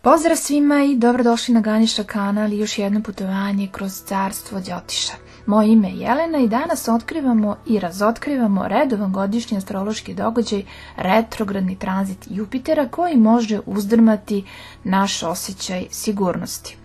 Pozdrav svima i dobrodošli na Ganiša kanal i još jedno putovanje kroz carstvo Đotiša. Moje ime je Jelena i danas otkrivamo i razotkrivamo redovan godišnji astrološki događaj retrogradni tranzit Jupitera koji može uzdrmati naš osjećaj sigurnosti.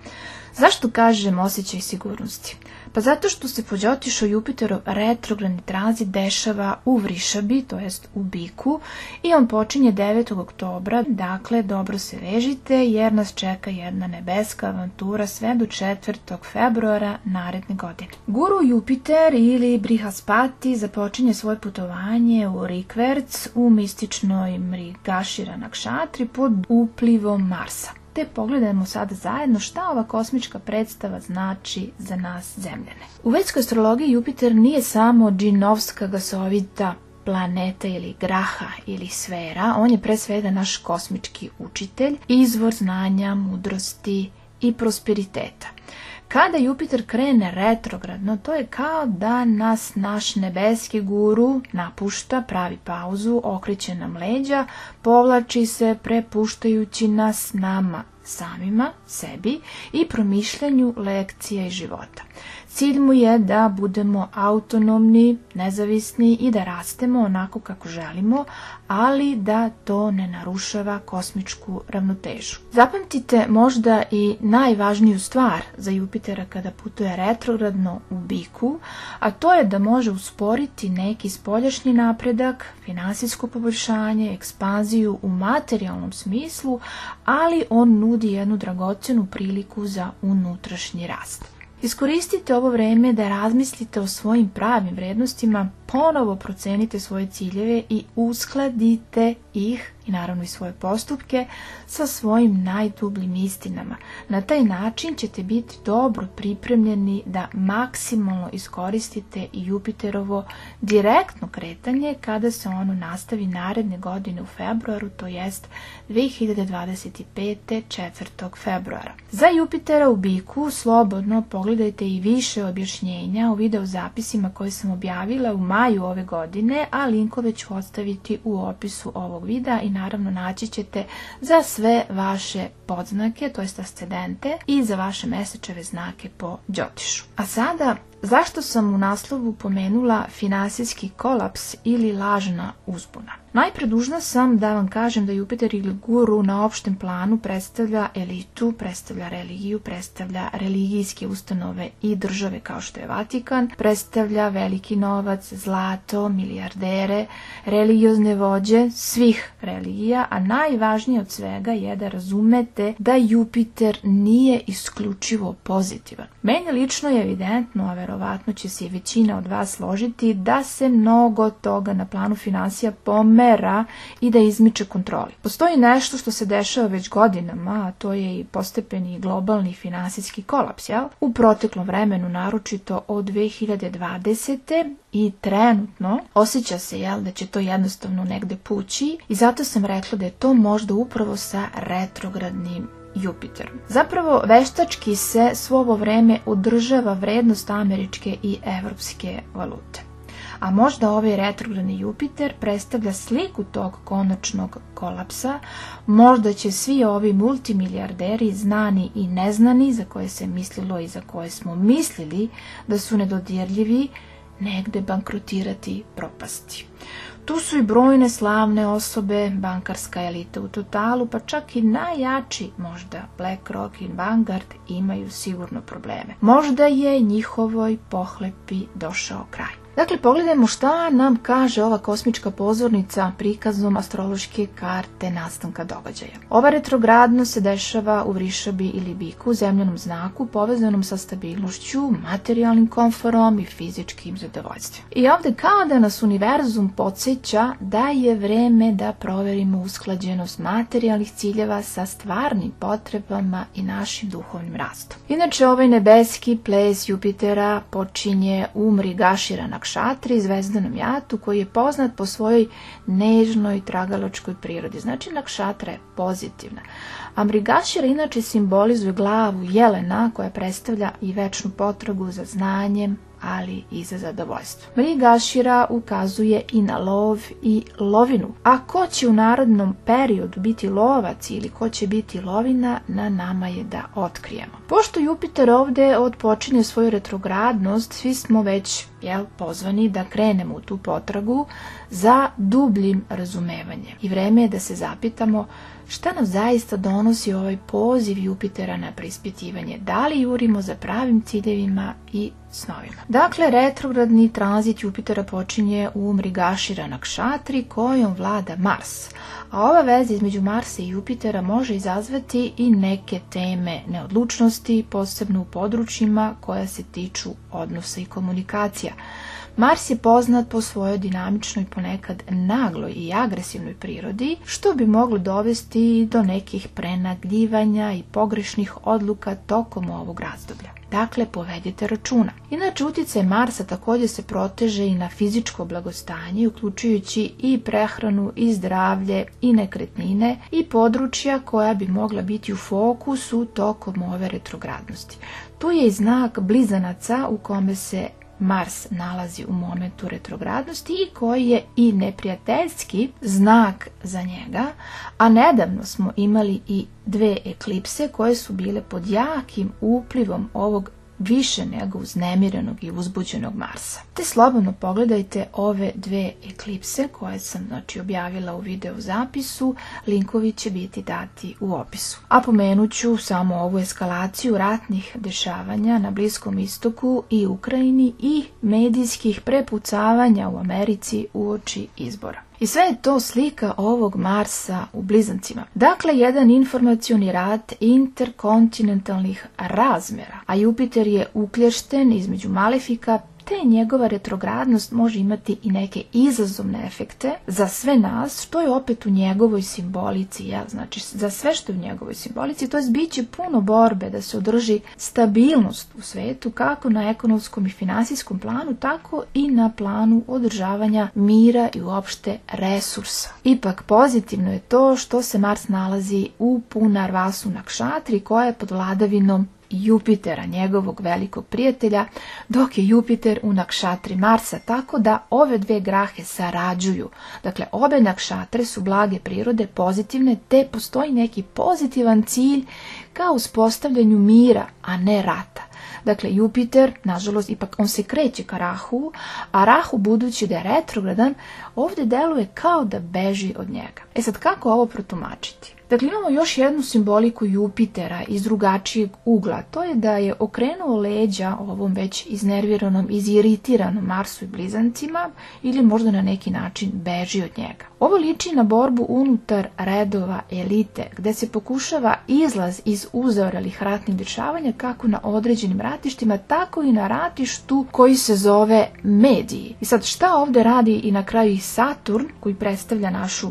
Zašto kažem osjećaj sigurnosti? Pa zato što se po Đotišu Jupiterov retrogradni tranzit dešava u Vrišabi, to jest u Biku, i on počinje 9. oktobra, dakle dobro se vežite jer nas čeka jedna nebeska avantura sve do 4. februara naredne godine. Guru Jupiter ili Brihaspati započinje svoje putovanje u Rikverc u mističnoj Mrigašira nakšatri pod uplivom Marsa. Te pogledajmo sada zajedno šta ova kosmička predstava znači za nas zemljane. U vedskoj astrologiji Jupiter nije samo džinovska gasovita planeta ili graha ili sfera, on je pre svega naš kosmički učitelj, izvor znanja, mudrosti i prosperiteta. Kada Jupiter krene retrogradno, to je kao da nas naš nebeski guru napušta, pravi pauzu, okreće nam leđa, povlači se prepuštajući nas nama samima, sebi i promišljanju lekcija i života. Cilj mu je da budemo autonomni, nezavisni i da rastemo onako kako želimo, ali da to ne narušava kosmičku ravnotežu. Zapamtite možda i najvažniju stvar za Jupitera kada putuje retrogradno u Biku, a to je da može usporiti neki spoljašnji napredak, finansijsko poboljšanje, ekspanziju u materijalnom smislu, ali on nudi jednu dragocjenu priliku za unutrašnji rast. Iskoristite ovo vreme da razmislite o svojim pravim vrednostima, ponovo procenite svoje ciljeve i uskladite ih i naravno i svoje postupke sa svojim najdubljim istinama. Na taj način ćete biti dobro pripremljeni da maksimalno iskoristite Jupiterovo direktno kretanje kada se ono nastavi naredne godine u februaru, to jest 2025. 4. februara. Za Jupitera u Biku slobodno pogledajte i više objašnjenja u video zapisima koje sam objavila u maju ove godine, a linkove ću ostaviti u opisu ovog videa i naravno naći ćete za sve vaše podznake, to jest ascendente i za vaše mesečeve znake po Đotišu. A sada, zašto sam u naslovu pomenula finansijski kolaps ili lažna uzbuna? Najpre dužna sam da vam kažem da Jupiter ili guru na opštem planu predstavlja elitu, predstavlja religiju, predstavlja religijske ustanove i države kao što je Vatikan, predstavlja veliki novac, zlato, milijardere, religiozne vođe svih religija, a najvažnije od svega je da razumete da Jupiter nije isključivo pozitivan. Meni lično je evidentno, a verovatno će se i većina od vas složiti, da se mnogo toga na planu finansija pomera i da izmiče kontroli. Postoji nešto što se dešava već godinama, a to je i postepeni globalni finansijski kolaps, jel? U proteklom vremenu, naročito od 2020. i trenutno osjeća se, jel, da će to jednostavno negde pući i zato sam rekla da je to možda upravo sa retrogradnim Jupiterom. Zapravo, veštački se svo ovo vreme održava vrednost američke i evropske valute. A možda ovaj retrogradni Jupiter predstavlja sliku tog konačnog kolapsa, možda će svi ovi multimilijarderi, znani i neznani, za koje se mislilo i za koje smo mislili da su nedodirljivi, negde bankrotirati, propasti. Tu su i brojne slavne osobe, bankarska elita u totalu, pa čak i najjači, možda BlackRock i Vanguard, imaju sigurno probleme. Možda je njihovoj pohlepi došao kraj. Dakle, pogledajmo šta nam kaže ova kosmička pozornica prikazom astrološke karte nastanka događaja. Ova retrogradnost se dešava u Vrišabi ili Biku, zemljanom znaku povezanom sa stabilnošću, materijalnim komforom i fizičkim zadovoljstvom. I ovde kao da nas univerzum podsjeća da je vreme da proverimo usklađenost materijalnih ciljeva sa stvarnim potrebama i našim duhovnim rastom. Inače, ovaj nebeski ples Jupitera počinje u Mrigašira nakšatri, zvezdanom jatu, koji je poznat po svojoj nežnoj tragalačkoj prirodi. Znači, nakšatra je pozitivna. A Mrigašira inače simbolizuje glavu jelena koja predstavlja i večnu potragu za znanjem, ali i za zadovoljstvo. Mrigašira ukazuje i na lov i lovinu. A ko će u narednom periodu biti lovac ili ko će biti lovina, na nama je da otkrijemo. Pošto Jupiter ovde odpočinje svoju retrogradnost, svi smo već pozvani da krenemo u tu potragu za dubljim razumevanjem. I vreme je da se zapitamo šta nam zaista donosi ovaj poziv Jupitera na preispitivanje, da li jurimo za pravim ciljevima i snovima. Dakle, retrogradni tranzit Jupitera počinje u Mrigašira nakšatri kojom vlada Mars. A ova veza između Marsa i Jupitera može izazvati i neke teme neodlučnosti, posebno u područjima koja se tiču odnosa i komunikacija. Mars je poznat po svojoj dinamičnoj, ponekad nagloj i agresivnoj prirodi, što bi moglo dovesti do nekih prenagljivanja i pogrešnih odluka tokom ovog razdoblja. Dakle, povedite računa. Inače, utjecaj Marsa također se proteže i na fizičko blagostanje, uključujući i prehranu, i zdravlje, i nekretnine, i područja koja bi mogla biti u fokusu tokom ove retrogradnosti. Tu je i znak Blizanaca u kome se Mars nalazi u momentu retrogradnosti i koji je i neprijateljski znak za njega, a nedavno smo imali i 2 eklipse koje su bile pod jakim uplivom ovog više nego uznemirenog i uzbuđenog Marsa. Te slobodno pogledajte ove 2 eklipse koje sam objavila u video zapisu, linkovi će biti dati u opisu. A pomenut ću samo ovu eskalaciju ratnih dešavanja na Bliskom istoku i Ukrajini i medijskih prepucavanja u Americi uoči izbora. I sve je to slika ovog Marsa u Blizancima. Dakle, jedan informacioni rat interkontinentalnih razmjera, a Jupiter je uklješten između malefika, te njegova retrogradnost može imati i neke izazovne efekte za sve nas, što je opet u njegovoj simbolici, znači za sve što je u njegovoj simbolici, to je biće puno borbe da se održi stabilnost u svetu, kako na ekonomskom i finansijskom planu, tako i na planu održavanja mira i uopšte resursa. Ipak pozitivno je to što se Mars nalazi u Punarvasu nakšatri koja je pod vladavinom Jupitera, njegovog velikog prijatelja, dok je Jupiter u nakšatri Marsa, tako da ove 2 grahe sarađuju. Dakle, obe nakšatre su blage prirode, pozitivne, te postoji neki pozitivan cilj ka uspostavljanju mira, a ne rata. Dakle, Jupiter, nažalost, ipak on se kreće ka Rahu, a Rahu, budući da je retrogradan, ovdje deluje kao da beži od njega. E sad, kako ovo protumačiti? Dakle, imamo još jednu simboliku Jupitera iz drugačijeg ugla. To je da je okrenuo leđa ovom već iznerviranom, iziritiranom Marsu i Blizancima ili možda na neki način beži od njega. Ovo liči na borbu unutar redova elite, gde se pokušava izlaz iz uzorelih ratnih dešavanja kako na određenim ratištima, tako i na ratištu koji se zove mediji. I sad, šta ovdje radi i na kraju i Saturn, koji predstavlja našu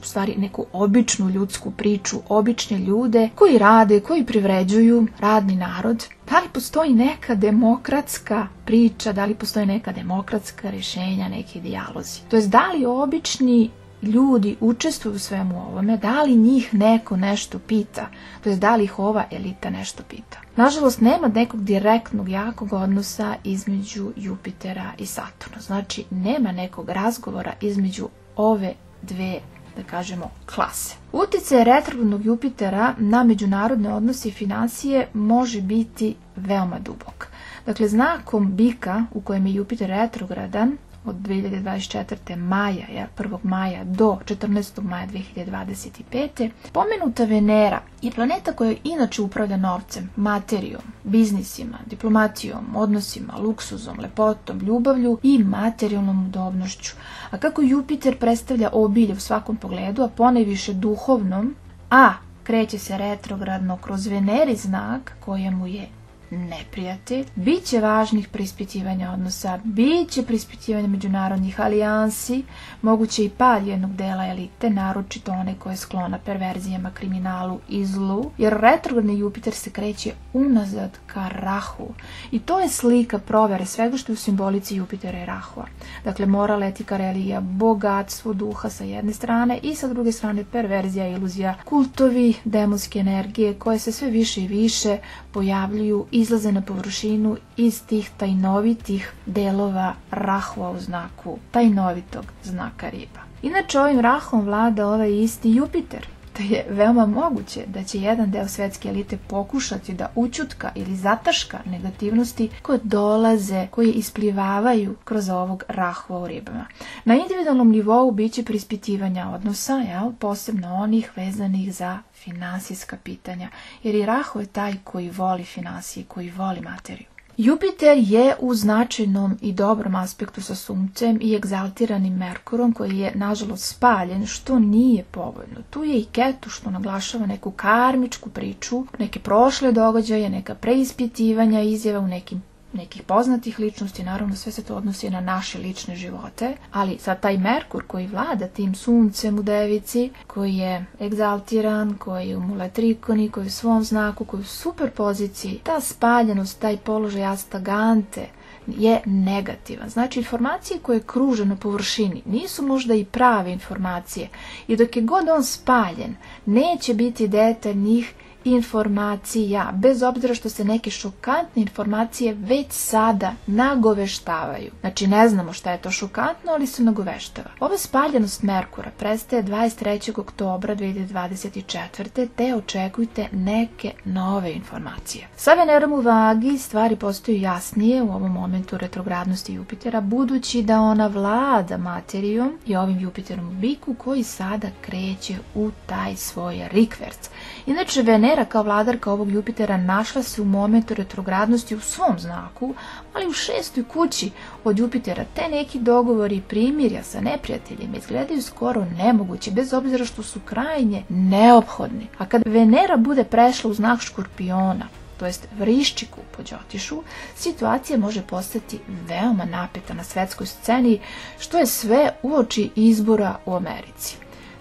u stvari neku običnu ljudsku priču, obične ljude koji rade, koji privređuju, radni narod. Da li postoji neka demokratska priča, da li postoji neka demokratska rješenja, neki dijalozi? To jest, da li obični ljudi učestvuju u svemu ovome, da li njih neko nešto pita, to jest da li ih ova elita nešto pita. Nažalost, nema nekog direktnog jakog odnosa između Jupitera i Saturna, znači nema nekog razgovora između ove 2, da kažemo, klase. Utjecaj retrogradnog Jupitera na međunarodne odnose i financije može biti veoma dubok. Dakle, znakom bika u kojem je Jupiter retrogradan od 2024. maja, 1. maja do 14. maja 2025. Pomenuta Venera je planeta koja inače upravlja novcem, materijom, biznisima, diplomatijom, odnosima, luksuzom, lepotom, ljubavlju i materijalnom udobnošću. A kako Jupiter predstavlja obilje u svakom pogledu, a ponajviše duhovnom, a kreće se retrogradno kroz Veneri znak kojemu je neprijatelj, bit će važnih preispitivanja odnosa, bit će preispitivanja međunarodnih alijansi, moguće i pad jednog dela elite, naročito one koje je sklona perverzijama, kriminalu i zlu, jer retrogradni Jupiter se kreće unazad ka Rahu. I to je slika provere svega što je u simbolici Jupitera i Rahua. Dakle, moral, etika, religija, bogatstvo duha sa jedne strane i sa druge strane perverzija, iluzija, kultovi, demonske energije koje se sve više i više pojavljuju i izlaze na površinu iz tih tajnovitih delova Rahua u znaku tajnovitog znaka riba. Inače, ovim Rahuom vlada ovaj isti Jupiter. To je veoma moguće da će jedan deo svetske elite pokušati da ućutka ili zataška negativnosti koje dolaze, koje isplivavaju kroz ovog Rahua u ribama. Na individualnom nivou biće preispitivanja odnosa, posebno onih vezanih za finansijska pitanja, jer i Rahu je taj koji voli finansije, koji voli materiju. Jupiter je u značajnom i dobrom aspektu sa Suncem i egzaltiranim Merkurom koji je nažalost spaljen, što nije povoljno. Tu je i Ketu što naglašava neku karmičku priču, neke prošle događaje, neka preispitivanja, izjava u nekih poznatih ličnosti, naravno sve se to odnosi na naše lične živote, ali sad taj Merkur koji vlada tim Suncem u Devici, koji je egzaltiran, koji je u Muletrikoni, koji je u svom znaku, koji je u super poziciji, ta spaljenost, taj položaj astagante je negativan. Znači, informacije koje kruže na površini nisu možda i prave informacije i dok je god on spaljen, neće biti detaljnih informacija, bez obzira što se neke šokantne informacije već sada nagoveštavaju. Znači, ne znamo šta je to šokantno, ali se nagoveštava. Ova spaljenost Merkura prestaje 23. oktobra 2024. te očekujte neke nove informacije. Sa Venerom u Vagi stvari postaju jasnije u ovom momentu retrogradnosti Jupitera, budući da ona vlada materijom i ovim Jupiterom u Biku koji sada kreće u taj svoj rikverc. Inače, Venera kao vladarka ovog Jupitera našla se u momentu retrogradnosti u svom znaku, ali u 6. kući od Jupitera. Te neki dogovori i primirja sa neprijateljima izgledaju skoro nemogući, bez obzira što su krajnje neophodni. A kad Venera bude prešla u znak Škorpiona, to jest Vriščiku po Đotišu, situacija može postati veoma napeta na svetskoj sceni, što je sve uoči izbora u Americi.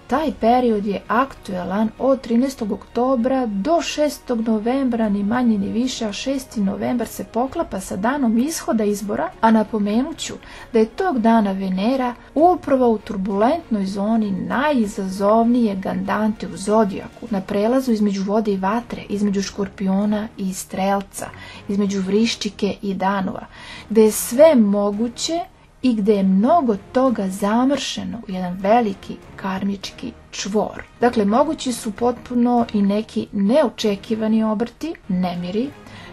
Taj period je aktuelan od 13. oktobra do 6. novembra, ni manje ni više, a 6. novembar se poklapa sa danom ishoda izbora, a napomenuću da je tog dana Venera upravo u turbulentnoj zoni najizazovnije andante u zodijaku, na prelazu između vode i vatre, između Škorpiona i Strelca, između Vriščike i Danova, gde je sve moguće i gde je mnogo toga zamršeno u jedan veliki karmički čvor. Dakle, mogući su potpuno i neki neočekivani obrti, nemiri,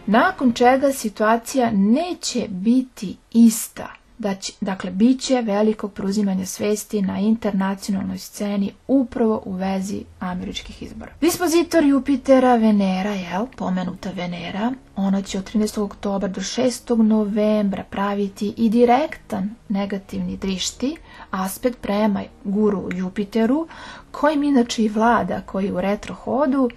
nakon čega situacija neće biti ista. Dakle, bit će velikog preuzimanja svesti na internacionalnoj sceni upravo u vezi američkih izbora. Dispozitor Jupitera, Venera, pomenuta Venera, ona će od 13. oktobra do 6. novembra praviti i direktan negativni drišti, aspekt prema guru Jupiteru, kojim inače i vlada, koji u retrohodu,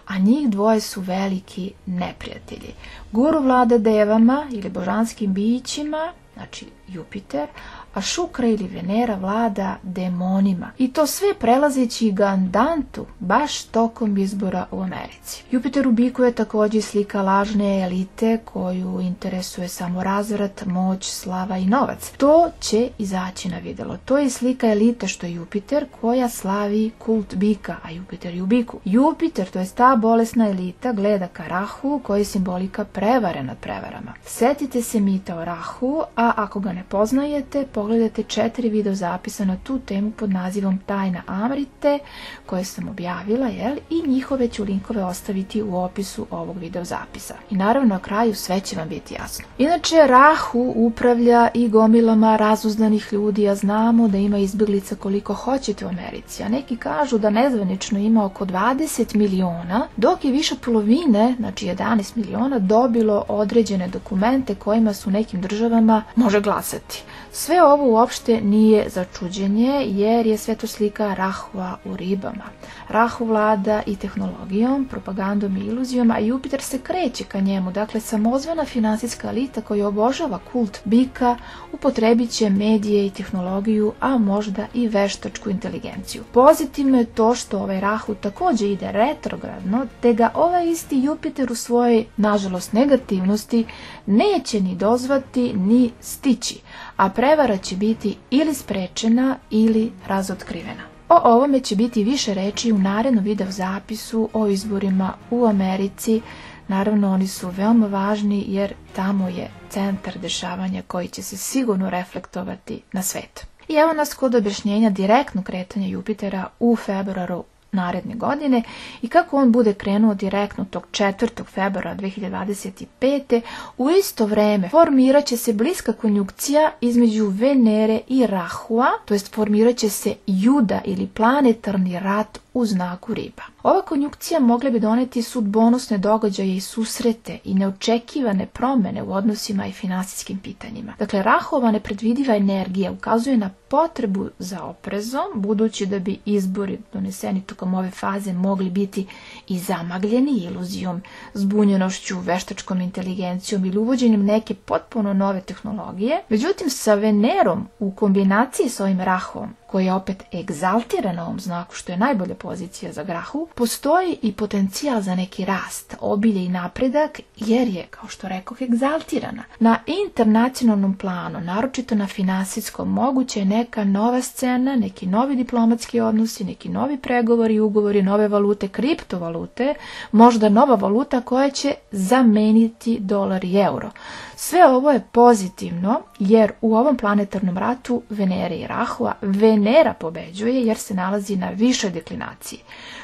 a njih dvoje su veliki neprijatelji. Guru vlada devama ili božanskim bićima, znači Jupiter, a Šukra ili Venera vlada demonima. I to sve prelazeći gandantu baš tokom izbora u Americi. Jupiter u Biku je također slika lažne elite koju interesuje samo razvrat, moć, slava i novac. To će izaći na videlo. To je slika elite što je Jupiter koja slavi kult bika, a Jupiter je u Biku. Jupiter, to je ta bolesna elita, gleda ka Rahu koji je simbolika prevare nad prevarama. Setite se mita o Rahu, a ako ga ne poznajete, pogledajte 4 video zapisa na tu temu pod nazivom Tajna Amrite koje sam objavila, i njihove ću linkove ostaviti u opisu ovog video zapisa. I naravno na kraju sve će vam biti jasno. Inače, Rahu upravlja i gomilama razuzdanih ljudi, a znamo da ima izbjeglica koliko hoćete u Americi, a neki kažu da nezvanično ima oko 20 miliona, dok je više polovine, znači 11 miliona, dobilo određene dokumente kojima su nekim državama može glasati. Sve ovo uopšte nije za čuđenje, jer je sve to slika Rahua u ribama. Rahu vlada i tehnologijom, propagandom i iluzijom, a Jupiter se kreće ka njemu. Dakle, samozvana finansijska elita koja obožava kult bika upotrebit će medije i tehnologiju, a možda i veštačku inteligenciju. Pozitivno je to što ovaj Rahu također ide retrogradno, te ga ovaj isti Jupiter u svojoj, nažalost, negativnosti neće ni dozvati ni stići, a prevara će biti ili sprečena ili razotkrivena. O ovome će biti više reči u narednom video zapisu o izborima u Americi. Naravno, oni su veoma važni jer tamo je centar dešavanja koji će se sigurno reflektovati na svet. I evo nas kod objašnjenja direktnog kretanja Jupitera u februaru naredne godine i kako on bude krenuo direktno tog 4. februara 2025. U isto vreme formirat će se bliska konjunkcija između Venere i Rahua, to jest formirat će se Juda ili planetarni rat u znaku riba. Ova konjunkcija mogla bi doneti sudbonosne događaje i susrete i neočekivane promjene u odnosima i finansijskim pitanjima. Dakle, Rahova nepredvidiva energija ukazuje na potrebu za oprezom, budući da bi izbori doneseni tokom ove faze mogli biti i zamagljeni iluzijom, zbunjenošću, veštačkom inteligencijom ili uvođenjem neke potpuno nove tehnologije. Međutim, sa Venerom u kombinaciji s ovim Rahovom, koji je opet egzaltiran na ovom znaku, što je najbolja pozicija za grahu, postoji i potencijal za neki rast, obilje i napredak, jer je, kao što rekoh, egzaltirana. Na internacionalnom planu, naročito na finansijskom, moguće je neka nova scena, neki novi diplomatski odnosi, neki novi pregovori, ugovori, nove valute, kriptovalute, možda nova valuta koja će zameniti dolar i euro. Sve ovo je pozitivno jer u ovom planetarnom ratu Venere i Rahua Venera pobeđuje jer se nalazi na višoj deklinaciji.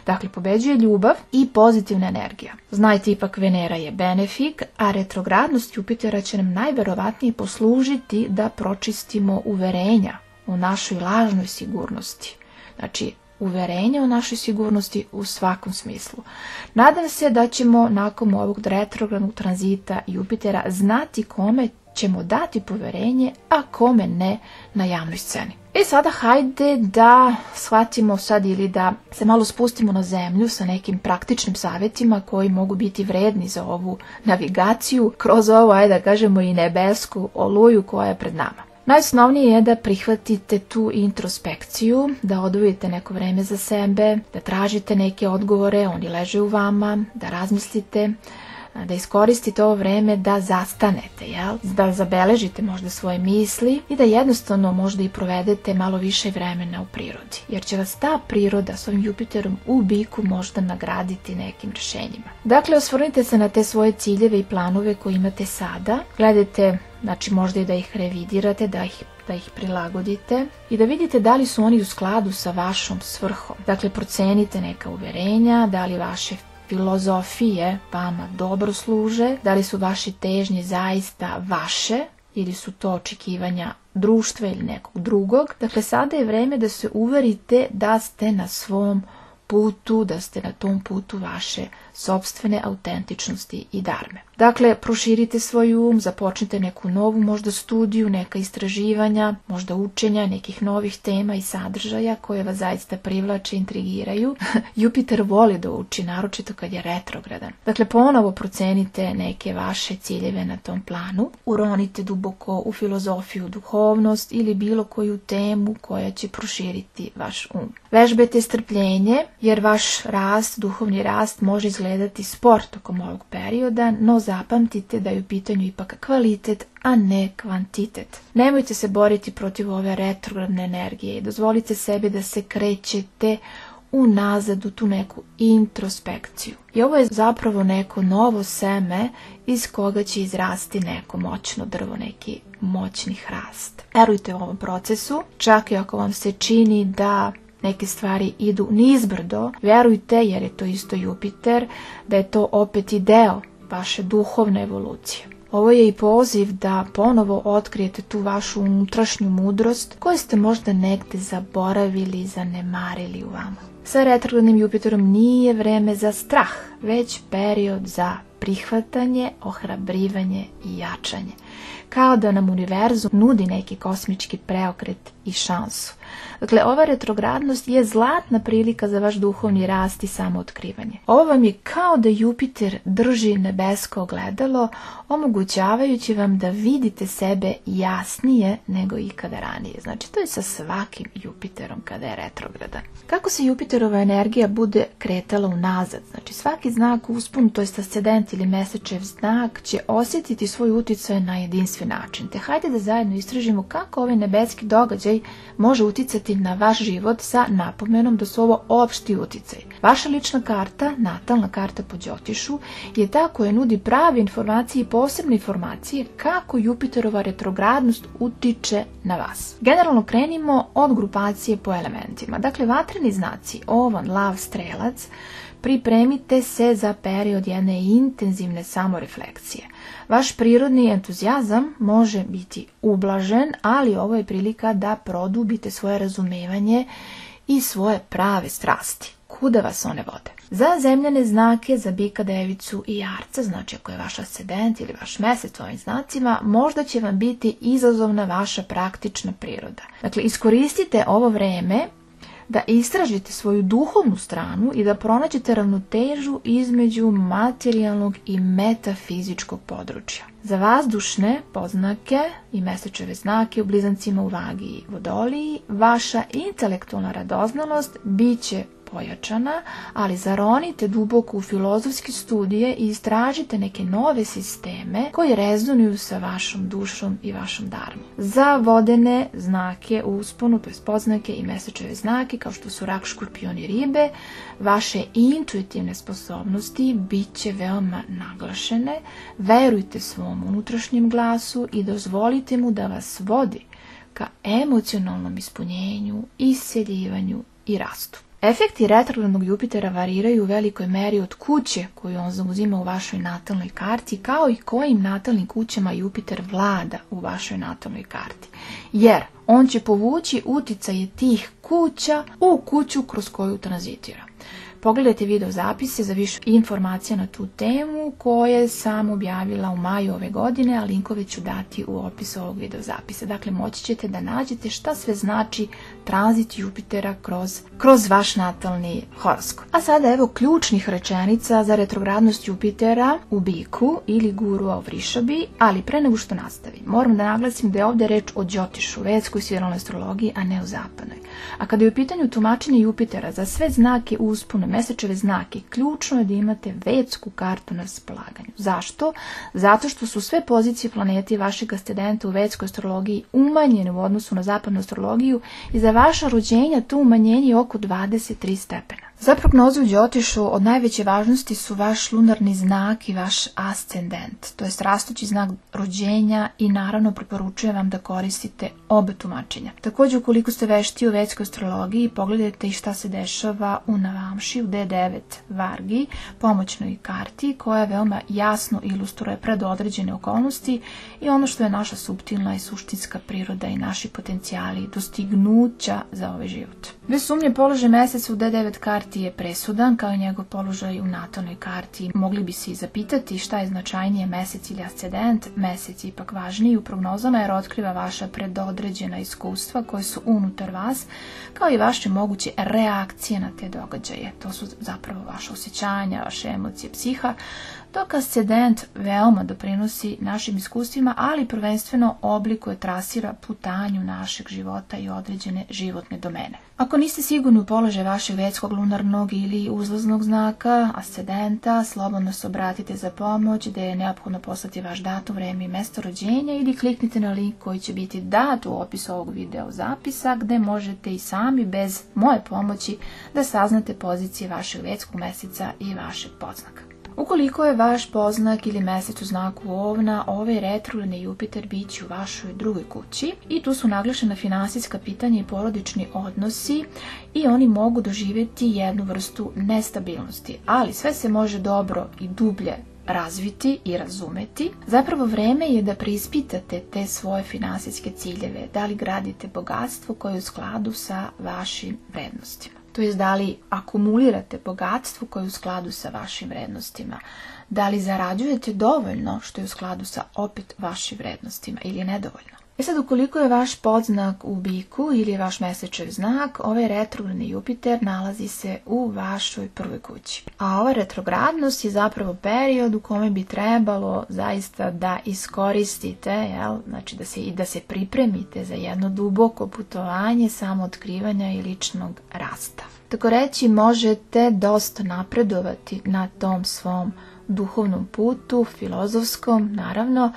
Dakle, pobeđuje ljubav i pozitivna energija. Znajte, ipak Venera je benefik, a retrogradnost Jupitera će nam najverovatnije poslužiti da pročistimo uverenja o našoj lažnoj sigurnosti. Znači, uverenje o našoj sigurnosti u svakom smislu. Nadam se da ćemo nakon ovog retrogradnog tranzita Jupitera znati kome ćemo dati poverenje, a kome ne na javnoj sceni. I sada hajde da shvatimo sad ili da se malo spustimo na zemlju sa nekim praktičnim savjetima koji mogu biti vredni za ovu navigaciju kroz ovo, ajde da kažemo, i nebesku oluju koja je pred nama. Najosnovnije je da prihvatite tu introspekciju, da odvojite neko vreme za sebe, da tražite neke odgovore, oni leže u vama, da razmislite, da iskoristite ovo vreme da zastanete, da zabeležite možda svoje misli i da jednostavno možda i provedete malo više vremena u prirodi. Jer će vas ta priroda s ovim Jupiterom u biku možda nagraditi nekim rješenjima. Dakle, osvrnite se na te svoje ciljeve i planove koje imate sada. Gledajte, znači možda i da ih revidirate, da ih prilagodite i da vidite da li su oni u skladu sa vašom svrhom. Dakle, procenite neka uverenja, da li vaše filozofije vama dobro služe, da li su vaše težnje zaista vaše ili su to očekivanja društva ili nekog drugog. Dakle, sada je vreme da se uverite da ste na svom putu, da ste na tom putu vaše sopstvene autentičnosti i darme. Dakle, proširite svoj um, započnite neku novu možda studiju, neka istraživanja, možda učenja nekih novih tema i sadržaja koje vas zaista privlače, intrigiraju. Jupiter voli da uči, naročito kad je retrogradan. Dakle, ponovo procenite neke vaše ciljeve na tom planu, uronite duboko u filozofiju, duhovnost ili bilo koju temu koja će proširiti vaš um. Vežbajte strpljenje, jer vaš rast, duhovni rast može izgledati spor tokom ovog perioda, no zapamtite da je u pitanju ipak kvalitet, a ne kvantitet. Nemojte se boriti protiv ove retrogradne energije i dozvolite sebi da se krećete unazad u tu neku introspekciju. I ovo je zapravo neko novo seme iz koga će izrasti neko moćno drvo, neki moćni hrast. Verujte u ovom procesu, čak i ako vam se čini da neke stvari idu nizbrdo, verujte, jer je to isto Jupiter, da je to opet i deo vaše duhovne evolucije. Ovo je i poziv da ponovo otkrijete tu vašu unutrašnju mudrost koju ste možda negde zaboravili i zanemarili u vama. Sa retrogradnim Jupiterom nije vreme za strah, već period za prihvatanje, ohrabrivanje i jačanje. Kao da nam univerzum nudi neki kosmički preokret i šansu. Dakle, ova retrogradnost je zlatna prilika za vaš duhovni rast i samootkrivanje. Ovo vam je kao da Jupiter drži nebesko ogledalo, omogućavajući vam da vidite sebe jasnije nego ikada ranije. Znači, to je sa svakim Jupiterom kada je retrogradan. Kako se Jupiterova energija bude kretala unazad? Znači, svaki znak uspon, to jest ascendent ili mesečev znak, će osjetiti svoj uticaj na jedinstven način, te hajde da zajedno istražimo kako ovaj nebeski događaj može uticati na vaš život sa napomenom da su ovo opšti uticaj. Vaša lična karta, natalna karta po Đotišu, je ta koja nudi prave informacije i posebne informacije kako Jupiterova retrogradnost utiče na vas. Generalno krenimo od grupacije po elementima. Dakle, vatreni znaci, ovan, lav, strelac, pripremite se za period jedne intenzivne samorefleksije. Vaš prirodni entuzijazam može biti ublažen, ali ovo je prilika da produbite svoje razumevanje i svoje prave strasti. Kuda vas one vode? Za zemljane znake, za bika, devicu i jarca, znači ako je vaš ascendent ili vaš mesec u ovim znacima, možda će vam biti izazovna vaša praktična priroda. Dakle, iskoristite ovo vreme da istražite svoju duhovnu stranu i da pronađete ravnotežu između materijalnog i metafizičkog područja. Za vazdušne poznake i mesečeve znake u blizancima, u vagi i vodoliji, vaša intelektualna radoznalost bit će pojačana, ali zaronite duboko u filozofske studije i istražite neke nove sisteme koji rezonuju sa vašom dušom i vašom darmom. Za vodene znake u usponu, to je poznake i mesečeve znake, kao što su rak, škorpion i ribe, vaše intuitivne sposobnosti bit će veoma naglašene. Verujte svom unutrašnjem glasu i dozvolite mu da vas vodi ka emocionalnom ispunjenju, isceljivanju i rastu. Efekti retrogradnog Jupitera variraju u velikoj meri od kuće koju on zauzima u vašoj natalnoj karti, kao i kojim natalnim kućama Jupiter vlada u vašoj natalnoj karti. Jer on će povući uticaje tih kuća u kuću kroz koju tranzitira. Pogledajte video zapise za više informacija na tu temu koje sam objavila u maju ove godine, a linkove ću dati u opisu ovog video zapisa. Dakle, moći ćete da nađete šta sve znači tranzit Jupitera kroz vaš natalni horoskop. A sada evo ključnih rečenica za retrogradnost Jupitera u biku ili gurua u vrišabi, ali pre nego što nastavim, moram da naglasim da je ovdje reč o Đotišu, vedskoj sviralnoj astrologiji, a ne o zapadnoj. A kada je u pitanju tumačenje Jupitera za sve znake uspona, mesečeve znake, ključno je da imate vedsku kartu na raspolaganju. Zašto? Zato što su sve pozicije planete vašeg ascendenta u vedskoj astrologiji umanjene u odnosu na zapadnu astrologiju i za vaša rođenja to umanjenje je oko 23 stepena. Za prognozu u Đotišu od najveće važnosti su vaš lunarni znak i vaš ascendent, to je rastući znak rođenja i naravno preporučujem vam da koristite oba tumačenja. Također, ukoliko ste vešti u vedskoj astrologiji, pogledajte i šta se dešava u Navamši, u D9 Vargi, pomoćnoj karti, koja veoma jasno ilustruje predodređene okolnosti i ono što je naša suptilna i suštinska priroda i naši potencijali dostignuća za ovaj život. Bez sumnje, položaj meseca u D9 karti je presudan, kao i njegov položaj u natalnoj karti. Mogli bi se i zapitati šta je značajnije, mesec ili ascendent. Mesec je ipak važniji u prognozama jer otkriva vaša predodređena iskustva koje su unutar vas, kao i vaše moguće reakcije na te događaje. To su zapravo vaše osjećanja, vaše emocije, psiha, dok ascendent veoma doprinosi našim iskustvima, ali prvenstveno oblikuje, trasira putanju našeg života i određene životne domene. Ako niste sigurni u položaj vašeg vedskog, lunarnog ili uzlaznog znaka, ascendenta, slobodno se obratite za pomoć, gde je neophodno poslati vaš datum, vreme i mesto rođenja ili kliknite na link koji će biti dat u opisu ovog video zapisa, gde možete i sami bez moje pomoći da saznate pozicije vašeg vedskog meseca i vašeg podznaka. Ukoliko je vaš poznak ili mesec u znaku ovna, ovaj retrogradni Jupiter bit će u vašoj drugoj kući i tu su naglašena finansijska pitanja i porodični odnosi i oni mogu doživjeti jednu vrstu nestabilnosti, ali sve se može dobro i dublje razviti i razumeti. Zapravo vreme je da preispitate te svoje finansijske ciljeve, da li gradite bogatstvo koje je u skladu sa vašim vrednostima. To jest da li akumulirate bogatstvo koje je u skladu sa vašim vrednostima, da li zarađujete dovoljno što je u skladu sa opet vašim vrednostima ili nedovoljno. Sad, ukoliko je vaš podznak u biku ili je vaš mesečev znak, ovaj retrogradni Jupiter nalazi se u vašoj prvoj kući. A ova retrogradnost je zapravo period u kome bi trebalo zaista da iskoristite, znači da se pripremite za jedno duboko putovanje samootkrivanja i ličnog rasta. Tako reći, možete dosta napredovati na tom svom duhovnom putu, filozofskom naravno,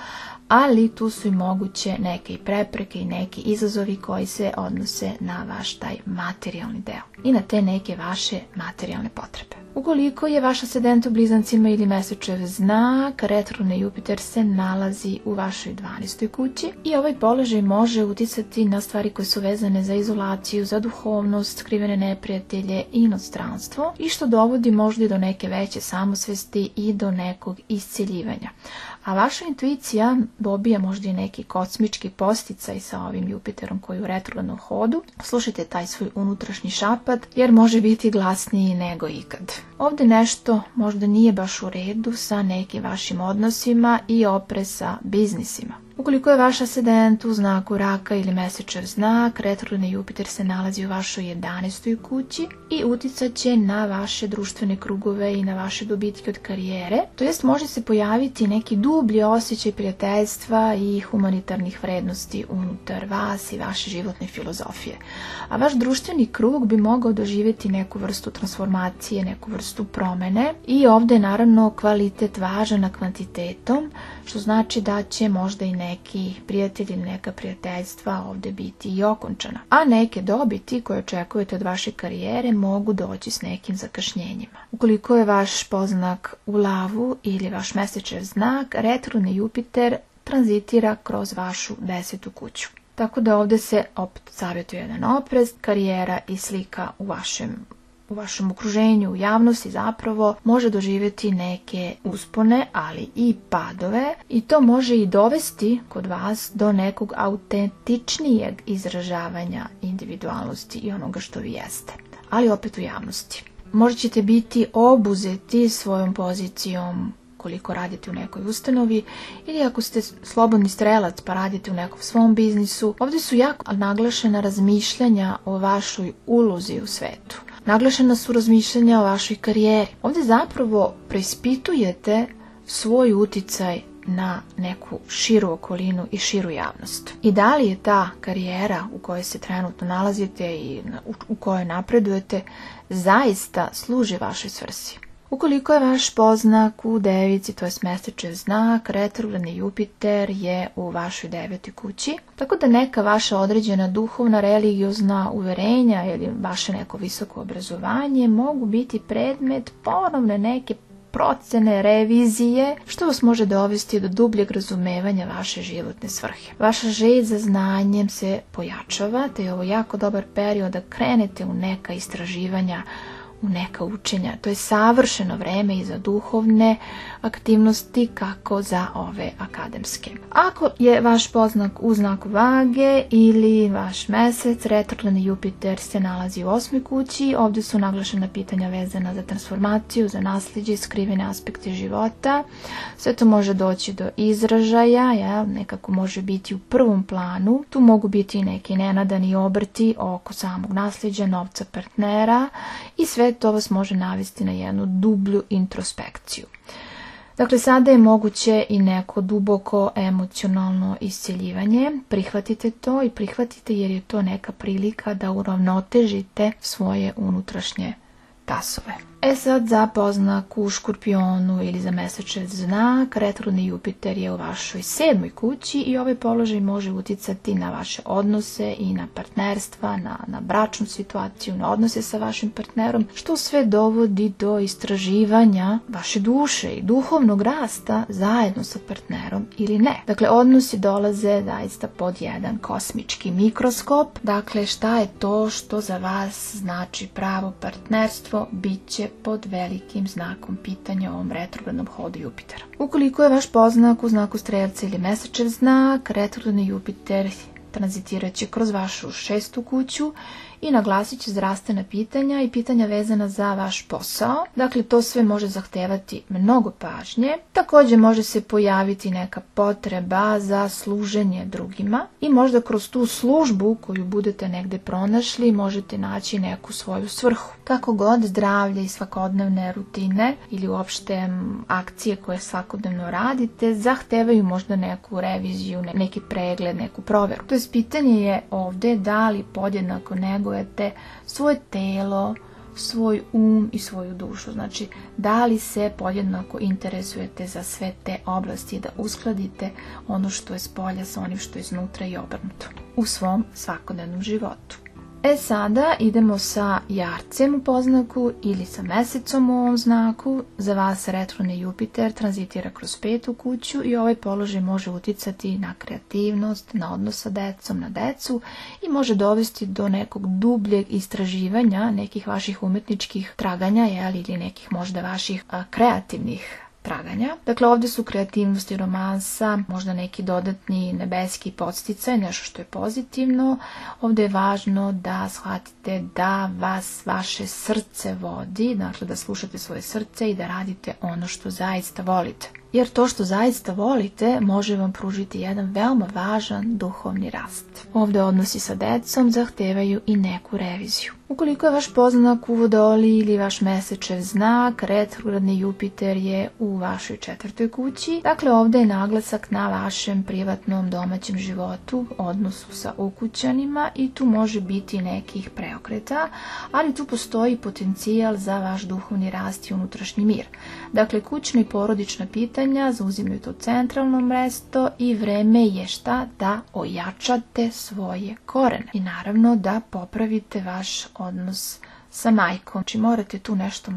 ali tu su i moguće neke prepreke i neki izazovi koji se odnose na vaš taj materijalni deo i na te neke vaše materijalne potrebe. Ukoliko je vaš ascendent u Blizancima ili mesečev znak, retrogradni Jupiter se nalazi u vašoj 12. kući i ovaj položaj može uticati na stvari koje su vezane za izolaciju, za duhovnost, skrivene neprijatelje i inostranstvo i što dovodi možda i do neke veće samosvesti i do nekog isceljivanja. A vaša intuicija dobija možda i neki kosmički posticaj sa ovim Jupiterom koji je u retrogradnom hodu. Slušajte taj svoj unutrašnji šapat jer može biti glasniji nego ikad. Ovdje nešto možda nije baš u redu sa nekim vašim odnosima i oprez sa biznisima. Ukoliko je vaš ascendent u znaku Raka ili mesečev znak, retrogradni Jupiter se nalazi u vašoj 11. kući i uticat će na vaše društvene krugove i na vaše dobitke od karijere, to jest može se pojaviti neki dublji osjećaj prijateljstva i humanitarnih vrednosti unutar vas i vaše životne filozofije. A vaš društveni krug bi mogao doživjeti neku vrstu transformacije, neku vrstu promene i ovdje je naravno kvalitet važan na kvantitetom, što znači da će možda i neki prijatelji ili neka prijateljstva ovdje biti i okončana. A neke dobiti koje očekujete od vaše karijere mogu doći s nekim zakašnjenjima. Ukoliko je vaš poznak u lavu ili vaš mesečev znak, retrogradni Jupiter tranzitira kroz vašu 10. kuću. Tako da ovdje se opet savjetuje jedan oprez, karijera i slika u vašem okruženju, u javnosti zapravo može doživjeti neke uspone, ali i padove i to može i dovesti kod vas do nekog autentičnijeg izražavanja individualnosti i onoga što vi jeste, ali opet u javnosti. Možda ćete biti obuzeti svojom pozicijom koliko radite u nekoj ustanovi ili ako ste slobodni strelac pa radite u nekom svom biznisu. Ovdje su jako naglašena razmišljanja o vašoj ulozi u svetu. Naglašena su razmišljanja o vašoj karijeri. Ovdje zapravo preispitujete svoj uticaj na neku širu okolinu i širu javnost. I da li je ta karijera u kojoj se trenutno nalazite i u kojoj napredujete zaista služi vašoj svrsi. Ukoliko je vaš poznak u devici, to je mesečev znak, retrogradni Jupiter je u vašoj 9. kući, tako da neka vaša određena duhovna, religiozna uverenja ili vaše neko visoko obrazovanje mogu biti predmet ponovne neke procene, revizije, što vas može dovesti do dubljeg razumevanja vaše životne svrhe. Vaša želja za znanjem se pojačava, te je ovo jako dobar period da krenete u neka istraživanja, u neka učenja. To je savršeno vreme i za duhovne aktivnosti kako za ove akademske. Ako je vaš poznak u znaku Vage ili vaš mesec, retrogradni Jupiter se nalazi u 8. kući. Ovdje su naglašena pitanja vezana za transformaciju, za nasljeđe i skrivene aspekte života. Sve to može doći do izražaja, nekako može biti u prvom planu. Tu mogu biti i neki nenadani obrti oko samog nasljeđa, novca, partnera i sve to vas može navesti na jednu dublju introspekciju. Dakle, sada je moguće i neko duboko emocionalno isceljivanje. Prihvatite to i prihvatite jer je to neka prilika da uravnotežite svoje unutrašnje tasove. Sad za poznak u Škorpionu ili za mesečev znak, retrogradni Jupiter je u vašoj 7. kući i ovaj položaj može uticati na vaše odnose i na partnerstva, na bračnu situaciju, na odnose sa vašim partnerom, što sve dovodi do istraživanja vaše duše i duhovnog rasta zajedno sa partnerom ili ne. Dakle, odnosi dolaze zaista pod jedan kosmički mikroskop. Dakle, šta je to što za vas znači pravo partnerstvo, bit će pod velikim znakom pitanja o ovom retrogradnom hodu Jupitera. Ukoliko je vaš poznak u znaku Strelca ili mesečev znak, retrogradni Jupiter tranzitirat će kroz vašu 6. kuću i naglasit će zdravstvena pitanja i pitanja vezana za vaš posao. Dakle, to sve može zahtevati mnogo pažnje. Također može se pojaviti neka potreba za služenje drugima i možda kroz tu službu koju budete negdje pronašli možete naći neku svoju svrhu. Kako god, zdravlje i svakodnevne rutine ili uopšte akcije koje svakodnevno radite zahtevaju možda neku reviziju, neki pregled, neku provjeru. To je pitanje je ovdje da li podjednako negujete svoje telo, svoj i svoju dušu. Znači, da li se podjednako interesujete za sve te oblasti, da uskladite ono što je spolja sa onim što je iznutra i obrnuto u svom svakodnevnom životu. Sada idemo sa jarcem u poznaku ili sa mesecom u ovom znaku. Za vas retrogradni Jupiter tranzitira kroz 5. kuću i ovaj položaj može uticati na kreativnost, na odnos sa decom, na decu i može dovesti do nekog dubljeg istraživanja nekih vaših umetničkih traganja ili nekih možda vaših kreativnih traganja. Dakle, ovdje su kreativnost i romansa, možda neki dodatni nebeski podsticaj, nešto što je pozitivno. Ovdje je važno da shvatite da vas vaše srce vodi, dakle da slušate svoje srce i da radite ono što zaista volite. Jer to što zaista volite može vam pružiti jedan veoma važan duhovni rast. Ovdje odnosi sa decom zahtevaju i neku reviziju. Ukoliko je vaš poznanak u Vodoliji ili vaš mesečev znak, retrogradni Jupiter je u vašoj 4. kući. Dakle, ovdje je naglasak na vašem privatnom domaćem životu, odnosu sa ukućanima i tu može biti nekih preokreta, ali tu postoji potencijal za vaš duhovni rast i unutrašnji mir. Dakle, kućna i porodična pitanja zauzimaju to centralno mjesto i vreme je šta da ojačate svoje korene i naravno da popravite vaš odnos sa majkom. Znači morate tu nešto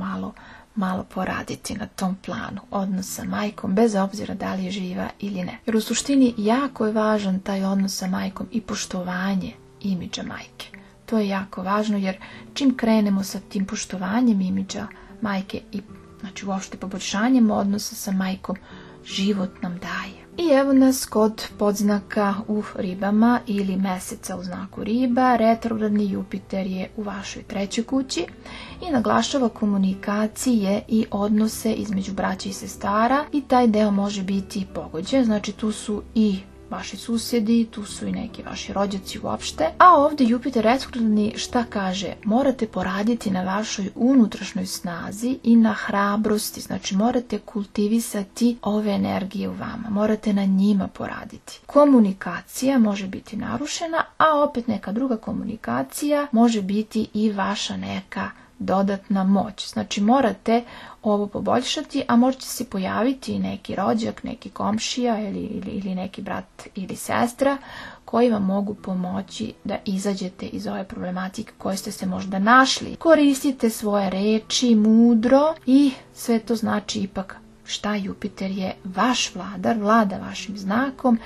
malo poraditi na tom planu, odnos sa majkom, bez obzira da li je živa ili ne. Jer u suštini jako je važan taj odnos sa majkom i poštovanje imidža majke. To je jako važno jer čim krenemo sa tim poštovanjem imidža majke i znači uopšte poboljšanjem odnosa sa majkom, život nam daje. I evo nas kod podznaka u ribama ili meseca u znaku riba. Retrogradni Jupiter je u vašoj 3. kući i naglašava komunikacije i odnose između braće i sestara i taj deo može biti pogođen. Znači tu su i vaši susjedi, tu su i neki vaši rođaci uopšte. A ovdje Jupiter retrogradni šta kaže? Morate poraditi na vašoj unutrašnjoj snazi i na hrabrosti. Znači morate kultivisati ove energije u vama. Morate na njima poraditi. Komunikacija može biti narušena, a opet neka druga komunikacija može biti i vaša neka dodatna moć. Znači morate ovo poboljšati, a možete se pojaviti i neki rođak, neki komšija ili neki brat ili sestra koji vam mogu pomoći da izađete iz ove problematike koje ste se možda našli. Koristite svoje reči mudro i sve to znači ipak šta Jupiter je vaš vladar, vlada vašim znakom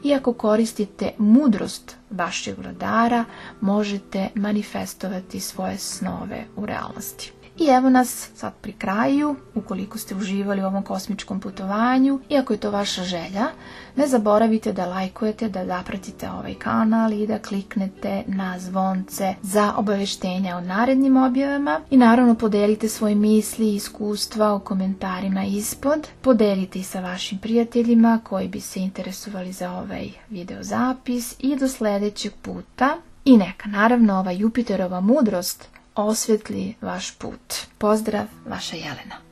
i ako koristite mudrost vašeg vladara možete manifestovati svoje snove u realnosti. I evo nas sad pri kraju, ukoliko ste uživali u ovom kosmičkom putovanju i ako je to vaša želja, ne zaboravite da lajkujete, da zapratite ovaj kanal i da kliknete na zvonce za obavještenja o narednim objavama i naravno podelite svoje misli i iskustva u komentarima ispod. Podelite i sa vašim prijateljima koji bi se interesovali za ovaj videozapis i do sljedećeg puta. I neka naravno ova Jupiterova mudrost osvetli vaš put. Pozdrav, vaša Jelena.